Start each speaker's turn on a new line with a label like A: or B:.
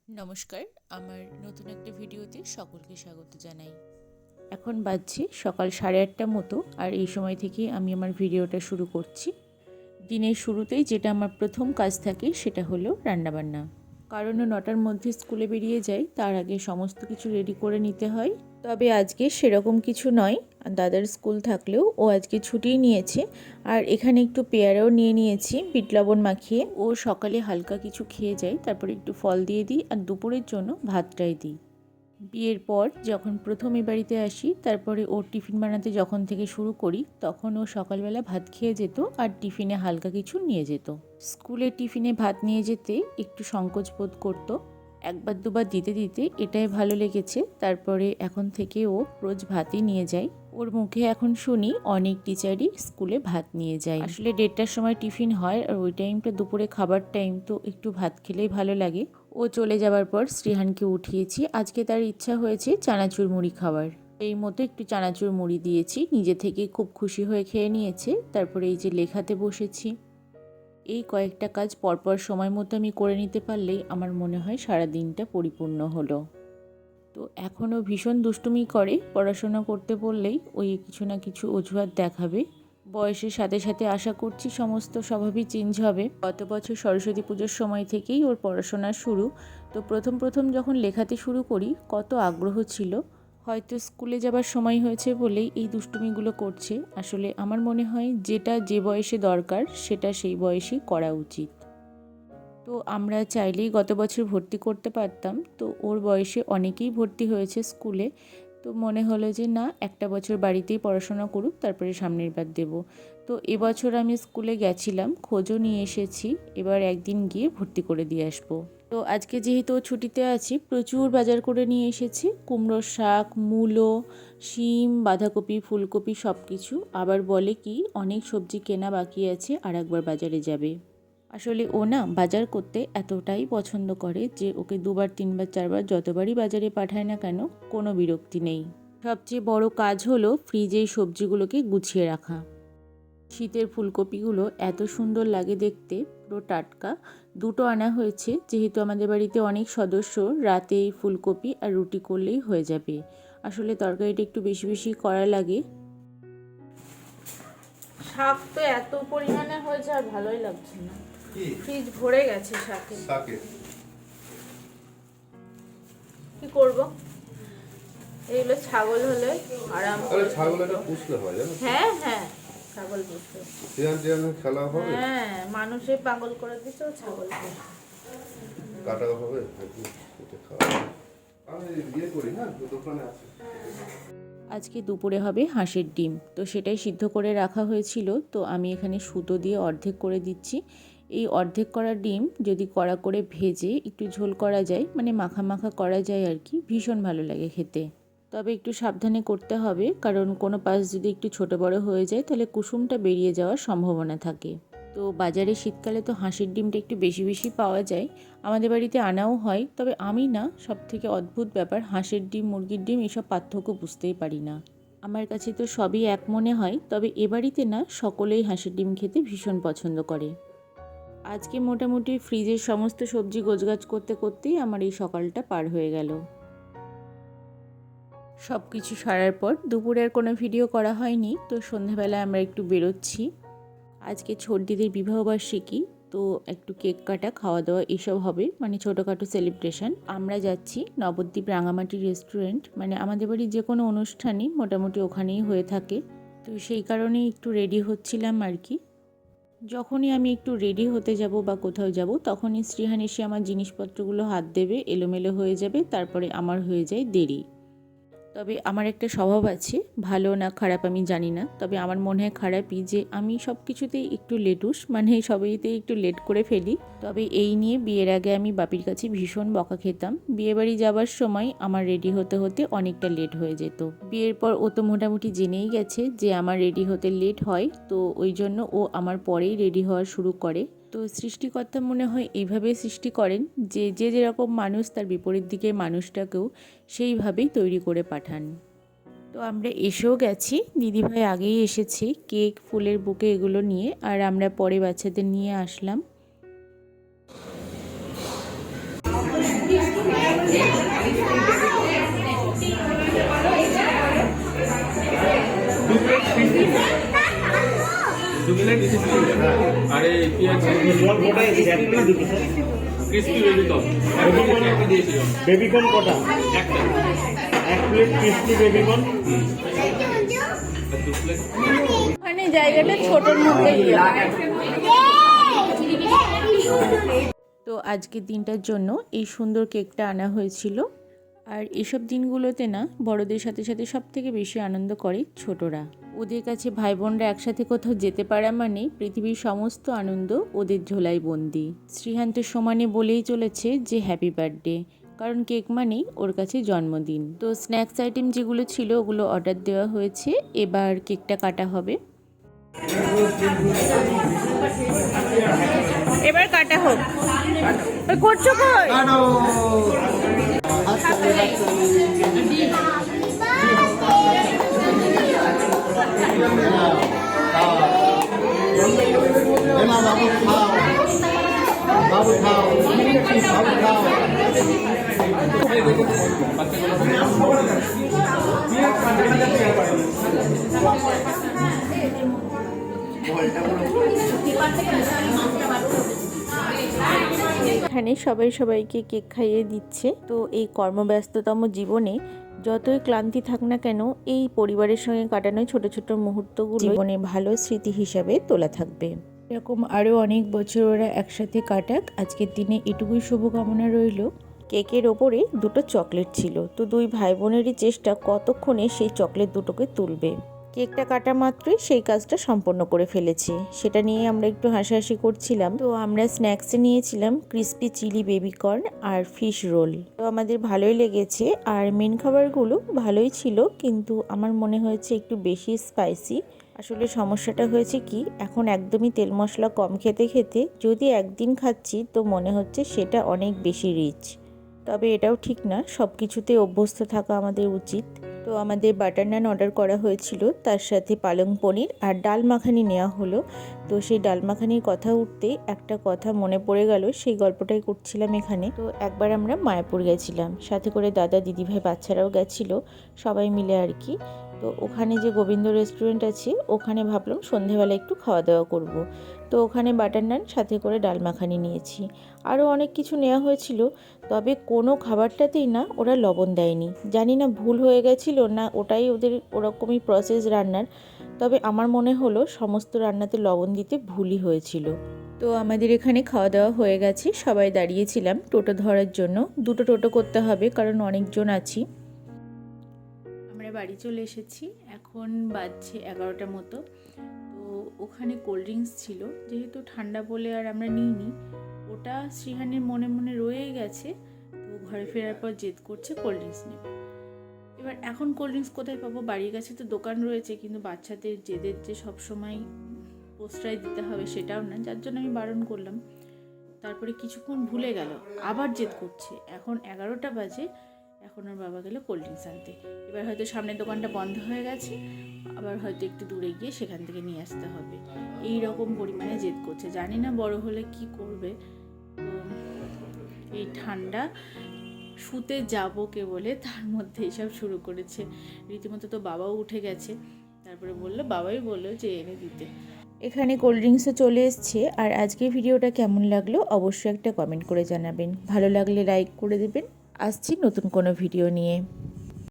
A: নমস্কার, আমার নতুন একটা ভিডিওতে সকলকে স্বাগত জানাই। এখন বাজছে সকাল 8:30 মতো, আর এই সময় থেকেই আমি আমার ভিডিওটা শুরু করছি। দিনের শুরুতেই যেটা আমার প্রথম কাজ থাকে সেটা হলো রান্নাবান্না। কারণ 9টার মধ্যে স্কুলে বেরিয়ে যাই, তার আগে সমস্ত কিছু রেডি করে নিতে হয়। তবে আজকে সেরকম কিছু নয়, দাদার স্কুল থাকলেও ও আজকে ছুটিই নিয়েছে। আর এখানে একটু পেয়ারাও নিয়ে নিয়েছি বিট লবণ মাখিয়ে। ও সকালে হালকা কিছু খেয়ে যায়, তারপরে একটু ফল দিয়ে দিই, আর দুপুরের জন্য ভাতটাই দিই। বিয়ের পর যখন প্রথম এ বাড়িতে আসি, তারপরে ওর টিফিন বানাতে যখন থেকে শুরু করি, তখন ও সকালবেলা ভাত খেয়ে যেত আর টিফিনে হালকা কিছু নিয়ে যেত। স্কুলে টিফিনে ভাত নিয়ে যেতে একটু সংকোচ বোধ করতো, একবার দুবার দিতে দিতে এটাই ভালো লেগেছে। তারপরে এখন থেকে ও রোজ ভাতই নিয়ে যায়। ওর মুখে এখন শুনি অনেক টিচারই স্কুলে ভাত নিয়ে যায়। আসলে 1:30টার সময় টিফিন হয়, আর ওই টাইমটা দুপুরে খাবার টাইম, তো একটু ভাত খেলেই ভালো লাগে। ও চলে যাওয়ার পর শ্রীহানকে উঠিয়েছি। আজকে তার ইচ্ছা হয়েছে চানাচুর মুড়ি খাওয়ার। এই মতো একটু চানাচুর মুড়ি দিয়েছি, নিজে থেকে খুব খুশি হয়ে খেয়ে নিয়েছে। তারপরে এই যে লেখাতে বসেছি। এই কয়েকটা কাজ পরপর সময় মতো আমি করে নিতে পারলেই আমার মনে হয় সারা দিনটা পরিপূর্ণ হলো। তো এখনও ভীষণ দুষ্টুমি করে, পড়াশোনা করতে বললেই ওই কিছু না কিছু অজুহাত দেখাবে। বয়সের সাথে সাথে আশা করছি সমস্ত স্বভাবই চেঞ্জ হবে। গত বছর সরস্বতী পুজোর সময় থেকেই ওর পড়াশোনা শুরু। তো প্রথম প্রথম যখন লেখাতে শুরু করি কত আগ্রহ ছিল, হয়তো স্কুলে যাবার সময় হয়েছে বলেই এই দুষ্টুমিগুলো করছে। আসলে আমার মনে হয় যেটা যে বয়সে দরকার সেটা সেই বয়সেই করা উচিত। তো আমরা চাইলেই গত বছর ভর্তি করতে পারতাম, তো ওর বয়সে অনেকেই ভর্তি হয়েছে স্কুলে। তো মনে হলো যে না, একটা বছর বাড়িতেই পড়াশোনা করুক, তারপরে সামনের বার দেব। তো এবছর আমি স্কুলে গেছিলাম, খোঁজও নিয়ে এসেছি। এবার একদিন গিয়ে ভর্তি করে দিয়ে আসবো। তো আজকে যেহেতু ছুটিতে আছি, প্রচুর বাজার করে নিয়ে এসেছি। কুমড়োর শাক, মূলো, শিম, বাঁধাকপি, ফুলকপি সব কিছু। আবার বলে কি অনেক সবজি কেনা বাকি আছে, আর একবার বাজারে যাবে। আসলে ও না বাজার করতে এতটাই পছন্দ করে যে ওকে 2বার 3বার 4বার যতবারই বাজারে পাঠায় না কেন কোনো বিরক্তি নেই। সবচেয়ে বড় কাজ হলো ফ্রিজে সবজিগুলোকে গুছিয়ে রাখা। শীতের ফুলকপিগুলো এত সুন্দর লাগে দেখতে, পুরো টাটকা। 2টো আনা হয়েছে, যেহেতু আমাদের বাড়িতে অনেক সদস্য, রাতে এই ফুলকপি আর রুটি করলেই হয়ে যাবে। আসলে তরকারিটা একটু বেশি বেশি করা লাগে।
B: শাক তো এত পরিমাণে হয়েছে আর ভালোই লাগছে না। ফ্রিজ ভরে গেছে শাকে। কি করব? এইগুলো ছাগল হলে আরাম করে।
C: আরে ছাগল এটা পুষলে হয় জানো?
B: হ্যাঁ হ্যাঁ, ছাগল পুষতে।
C: খেলা হবে।
B: হ্যাঁ, মানুষে পাগল করে দিচ্ছে ও ছাগল পুষতে।
C: কাটা হবে এটা খাওয়া। আমি বিয়ে করি না, দোকানে আছে।
A: আজকে দুপুরে হবে হাঁসের ডিম, তো সেটাই সিদ্ধ করে রাখা হয়েছিল। তো আমি এখানে সুতো দিয়ে অর্ধেক করে দিচ্ছি। এই অর্ধেক করা ডিম যদি কড়া করে ভেজে একটু ঝোল করা যায়, মানে মাখা মাখা করা যায় আর কি, ভীষণ ভালো লাগে খেতে। তবে একটু সাবধানে করতে হবে, কারণ কোনো পাশ যদি একটু ছোট বড় হয়ে যায় তাহলে কুসুমটা বেরিয়ে যাওয়ার সম্ভাবনা থাকে। তো বাজারে শীতকালে তো হাঁসের ডিমটা একটু বেশি বেশি পাওয়া যায়, আমাদের বাড়িতে আনাও হয়। তবে আমি না, সব থেকে অদ্ভুত ব্যাপার, হাঁসের ডিম মুরগির ডিম এসব পার্থক্য বুঝতেই পারি না। আমার কাছে তো সবই এক মনে হয়। তবে এ বাড়িতে না সকলেই হাঁসের ডিম খেতে ভীষণ পছন্দ করে। আজকে মোটামুটি ফ্রিজের সমস্ত সবজি গোছগাছ করতে করতেই আমার এই সকালটা পার হয়ে গেল। সব কিছু সারার পর দুপুরে আর কোনো ভিডিও করা হয়নি। তো সন্ধ্যাবেলায় আমরা একটু বেরোচ্ছি। আজকে ছোটদিদির বিবাহবার্ষিকী, তো একটু কেক কাটা, খাওয়া দাওয়া এসব হবে, মানে ছোটোখাটো সেলিব্রেশন। আমরা যাচ্ছি নবদ্বীপ রাঙামাটি রেস্টুরেন্ট, মানে আমাদের বাড়ির যে কোনো অনুষ্ঠানই মোটামুটি ওখানেই হয়ে থাকে। তো সেই কারণেই একটু রেডি হচ্ছিলাম আর কি। যখনই আমি একটু রেডি হতে যাব বা কোথাও যাব, তখনই শ্রীহান এসে আমার জিনিসপত্রগুলো হাত দেবে, এলোমেলো হয়ে যাবে, তারপরে আমার হয়ে যায় দেরি। তবে আমার একটা স্বভাব আছে, ভালো না খারাপ আমি জানি না, তবে আমার মনে হয় খারাপই, যে আমি সব কিছুতেই একটু লেটুস, মানে সবাইতেই একটু লেট করে ফেলি। তবে এই নিয়ে বিয়ের আগে আমি বাপির কাছে ভীষণ বকা খেতাম। বিয়েবাড়ি যাওয়ার সময় আমার রেডি হতে হতে অনেকটা লেট হয়ে যেত। বিয়ের পর ও তো মোটামুটি জেনেই গেছে যে আমার রেডি হতে লেট হয়, তো ওই জন্য ও আমার পরেই রেডি হওয়া শুরু করে। তো সৃষ্টিকর্তা মনে হয় এইভাবে সৃষ্টি করেন যে যে যেরকম মানুষ, তার বিপরীত দিকের মানুষটাকেও সেইভাবেই তৈরি করে পাঠান। তো আমরা এসেও গেছি, দিদিভাই আগেই এসেছে কেক, ফুলের বুকে এগুলো নিয়ে, আর আমরা পরে বাচ্চাদের নিয়ে আসলাম।
D: দু প্লেট আরে পেঁয়াজ ক্রিস্পি বেবিকর্ন একটা দিয়েছিলাম।
E: বেবিকর্ন কটা?
D: একটা।
E: এক প্লেট ক্রিস্পি বেবিকর্ন।
D: আর দু প্লেট
B: মানে জায়গাটা ছোটোর মধ্যে
A: তো আজকের দিনটার জন্য এই সুন্দর কেকটা আনা হয়েছিল। আর এসব দিনগুলোতে না বড়দের সাথে সাথে সব থেকে বেশি আনন্দ করে ছোটরা। ওদের কাছে ভাই বোনরা একসাথে কোথাও যেতে পারা মানে পৃথিবীর সমস্ত আনন্দ ওদের ঝোলায় বন্দি। শ্রীহান্ত সমানে বলেই চলেছে যে হ্যাপি বার্থডে, কারণ কেক মানেই ওর কাছে জন্মদিন। তো স্ন্যাক্স আইটেম যেগুলো ছিল ওগুলো অর্ডার দেওয়া হয়েছে, এবার কেকটা কাটা হবে।
B: এবার কাটা হোক। ওই করছো কই?
A: এখানে সবাই সবাইকে কেক খাইয়ে দিচ্ছে। তো এই কর্মব্যস্ততম জীবনে যতই ক্লান্তি থাক না কেন, এই পরিবারের সঙ্গে কাটানো ছোট ছোট মুহূর্তগুলো জীবনে ভালো স্মৃতি হিসাবে তোলা থাকবে। এরকম আরও অনেক বছর ওরা একসাথে কাটাক, আজকের দিনে এটুকুই শুভকামনা রইল। কেকের ওপরে দুটো চকলেট ছিল, তো দুই ভাই বোনেরই চেষ্টা কতক্ষণে সেই চকলেট দুটোকে তুলবে। কেকটা কাটা মাত্রই সেই কাজটা সম্পন্ন করে ফেলেছে, সেটা নিয়ে আমরা একটু হাসাহাসি করছিলাম। তো আমরা স্ন্যাক্সে নিয়েছিলাম ক্রিস্পি চিলি বেবিকর্ন আর ফিশ রোল। তো আমাদের ভালোই লেগেছে, আর মেন খাবারগুলো ভালোই ছিল, কিন্তু আমার মনে হয়েছে একটু বেশি স্পাইসি। আসলে সমস্যাটা হয়েছে কি, এখন একদমই তেল মশলা কম খেতে খেতে যদি একদিন খাচ্ছি তো মনে হচ্ছে সেটা অনেক বেশি রিচ। তবে এটাও ঠিক না, সব কিছুতে অভ্যস্ত থাকা আমাদের উচিত। তো আমাদের বাটার নান অর্ডার করা হয়েছিল, তার সাথে পালং পনির আর ডাল মাখানি নেওয়া হলো। তো সেই ডাল মাখানির কথা উঠতেই একটা কথা মনে পড়ে গেল, সেই গল্পটাই করছিলাম এখানে। তো একবার আমরা মায়াপুর গেছিলাম, সাথে করে দাদা দিদিভাই বাচ্চারাও গেছিলো, সবাই মিলে আর কি। তো ওখানে যে গোবিন্দ রেস্টুরেন্ট আছে, ওখানে ভাবলাম সন্ধেবেলা একটু খাওয়া দাওয়া করব। তো ওখানে বাটার নান সাথে করে ডাল মাখানি নিয়েছি, আরও অনেক কিছু নেওয়া হয়েছিল। তবে কোনো খাবারটাতেই না ওরা লবণ দেয়নি, জানি না ভুল হয়ে গেছিলো না ওটাই ওদের ওরকমই প্রসেস রান্নার। তবে আমার মনে হলো সমস্ত রান্নাতে লবণ দিতে ভুলই হয়েছিল। তো আমাদের এখানে খাওয়া দাওয়া হয়ে গেছে, সবাই দাঁড়িয়েছিলাম টোটো ধরার জন্য। দুটো টোটো করতে হবে কারণ অনেকজন আছি। আমরা বাড়ি চলে এসেছি, এখন বাজছে 11টা মতো। তো ওখানে কোল্ড ড্রিঙ্কস ছিল, যেহেতু ঠান্ডা বলে আর আমরা নিইনি, ওটা শ্রীহানের মনে মনে রয়েই গেছে। তো ঘরে ফেরার পর জেদ করছে কোল্ড ড্রিঙ্কস নেবে। এবার এখন কোল্ড ড্রিঙ্কস কোথায় পাবো, বাড়ির কাছে তো দোকান রয়েছে, কিন্তু বাচ্চাদের জেদের যে সবসময় প্রশ্রয় দিতে হবে সেটাও না, যার জন্য আমি বারণ করলাম। তারপরে কিছুক্ষণ ভুলে গেল, আবার জেদ করছে। এখন 11টা বাজে, এখন ওর বাবা গেল কোল্ড ড্রিঙ্কস আনতে। এবার হয়তো সামনের দোকানটা বন্ধ হয়ে গেছে, আবার হয়তো একটু দূরে গিয়ে সেখান থেকে নিয়ে আসতে হবে। এই রকম পরিমাণে জেদ করছে, জানি না বড় হলে কি করবে। এই ঠান্ডা শুতে যাবো কে বলে তার মধ্যে এসব শুরু করেছে। রীতিমতো তো বাবাও উঠে গেছে, তারপরে বাবাই বললো যে এনে দিতে। এখানে কোল্ড ড্রিঙ্কসও চলে এসছে। আর আজকের ভিডিওটা কেমন লাগলো অবশ্যই একটা কমেন্ট করে জানাবেন, ভালো লাগলে লাইক করে দেবেন। আসছি নতুন কোনো ভিডিও নিয়ে।